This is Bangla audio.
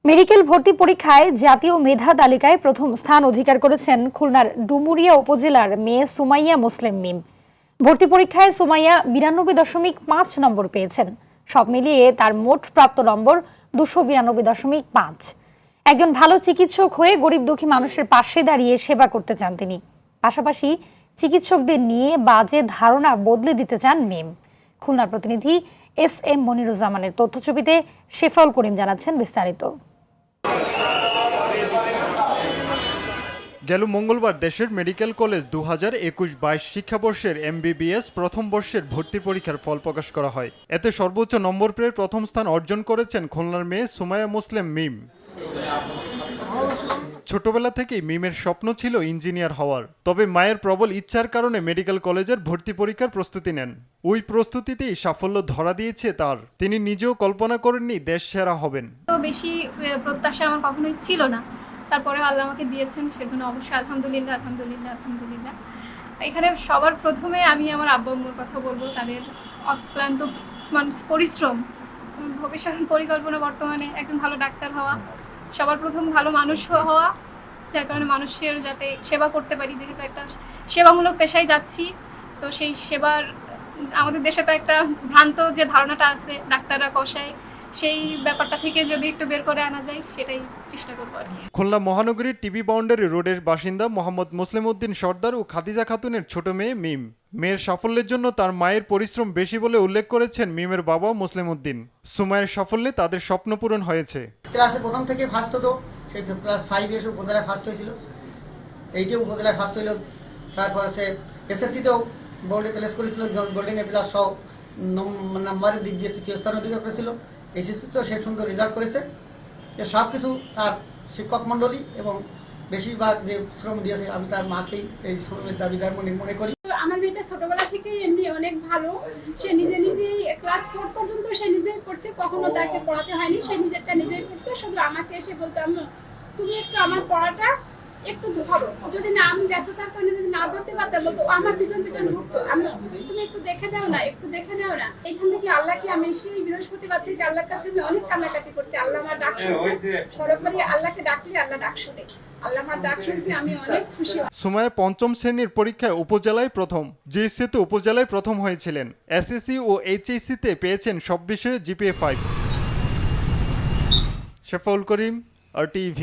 মেডিকেল ভর্তি পরীক্ষায় জাতীয় মেধা তালিকায় প্রথম স্থান অধিকার করেছেন খুলনার ডুমুরিয়া উপজেলার মেয়ে সুমাইয়া মুসলিম মিম। ভর্তি পরীক্ষায় সুমাইয়া 92.5 নম্বর পেয়েছেন। সব মিলিয়ে তার মোট প্রাপ্ত নম্বর 292.5। একজন ভালো চিকিৎসক হয়ে গরিব দুঃখী মানুষের পাশে দাঁড়িয়ে সেবা করতে চান তিনি। পাশাপাশি চিকিৎসকদের নিয়ে বাজে ধারণা বদলে দিতে চান মিম। খুলনার প্রতিনিধি SM মনিরুজ্জামানের তথ্যছবিতে শেফাউল করিম জানাচ্ছেন বিস্তারিত। গেল মঙ্গলবার দেশের মেডিকেল কলেজ 2021-22 শিক্ষাবর্ষের MBBS প্রথম বর্ষের ভর্তি পরীক্ষার ফল প্রকাশ করা হয়। এতে সর্বোচ্চ নম্বর পেয়ে প্রথম স্থান অর্জন করেছেন খুলনার মেয়ে সুমাইয়া মুসলিম মিম। ছোটবেলা থেকেই মিমের স্বপ্ন ছিল ইঞ্জিনিয়ার হওয়ার, তবে মায়ের প্রবল ইচ্ছার কারণে মেডিকেল কলেজের ভর্তি পরীক্ষার প্রস্তুতি নেন। ওই প্রস্তুতিতেই সাফল্য ধরা দিয়েছে তার। তিনি নিজেও কল্পনা করেননি দেশ সেরা হবেন। তো বেশি প্রত্যাশা আমার কখনোই ছিল না, তারপরে আল্লাহ আমাকে দিয়েছেন, সেজন্য অবশ্যই আলহামদুলিল্লাহ আলহামদুলিল্লাহ আলহামদুলিল্লাহ। এখানে সবার প্রথমে আমি আমার আব্বু আম্মুর কথা বলবো, তাদের অক্লান্ত পরিশ্রম, ভবিষ্যৎ পরিকল্পনা, বর্তমানে একজন ভালো ডাক্তার হওয়া, সবার প্রথম ভালো মানুষ হওয়া, যার কারণে মানুষের যাতে সেবা করতে পারি। যেহেতু একটা সেবামূলক পেশায় যাচ্ছি, তো সেই সেবার আমাদের দেশে তো একটা ভ্রান্ত যে ধারণাটা আছে ডাক্তাররা কষায়, সেই ব্যাপারটা থেকে যদি একটু বের করে আনা যায় সেটাই চেষ্টা করবো আর কি। খুলনা মহানগরীর টিবি বাউন্ডারি রোডের বাসিন্দা মোহাম্মদ মুসলিম উদ্দিন সর্দার ও খাদিজা খাতুনের ছোট মেয়ে মিম। মেয়ের সাফল্যের জন্য তার মায়ের পরিশ্রম বেশি বলে উল্লেখ করেছেন মিমের বাবা মুসলিম উদ্দিন। সুমাইয়ের সাফল্যে তাদের স্বপ্ন পূরণ হয়েছে। ক্লাসে প্রথম থেকে ফার্স্ট হতো, সেই ক্লাস 5 এসে উপজেলায় ফার্স্ট হয়েছিল, 8 উপজেলায় ফার্স্ট হইল। তারপরে সে SSC-তেও বোর্ডে প্লেস করেছিল, গোল্ডেন এ প্লাস সহ নাম্বারের দিক দিয়ে তৃতীয় স্থান অধিকার করেছিল। SSC-তেও সে সুন্দর রেজাল্ট করেছে। এ সব কিছু তার শিক্ষক মণ্ডলী এবং বেশিরভাগ যে শ্রম দিয়েছে, আমি তার মাকেই এই শ্রমের দাবিদার মনে করি। আমার মেয়েটা ছোটবেলা থেকেই এমনি অনেক ভালো। সে নিজেই ক্লাস 4 পর্যন্ত সে নিজেই করছে, কখনো তাকে পড়াতে হয়নি, সে নিজেরটা নিজেই করতো। শুধু আমাকে এসে বলতাম, তুমি একটু আমার পড়াটা একটু ধরো, যদি না আমি ব্যস্ততার কারণে যদি না ধরতে পারতাম, বলতো আমার পিছন পিছন ঘুরতো, তুমি একটু দেখে দাও না, একটু দেখে দাও না। এখান থেকে আল্লাহকে আমি সেই বৃহস্পতিবার থেকে আল্লাহর কাছে আমি অনেক কান্নাকাটি করছি। আল্লাহ আমার ডাক শুনছে, সর্বোপরি আল্লাহকে ডাকলে আল্লাহ ডাক শোনে। আল্লাহ আমার ডাক শুনছে, আমি অনেক খুশি। সুমাইয়া পঞ্চম শ্রেণীর পরীক্ষায় উপজেলায় প্রথম, JSC-তে উপজেলায় প্রথম হয়েছিলেন। SSC ও HSC-তে পেয়েছেন সব বিষয়ে GPA 5। শেফাউল করিম, RTV।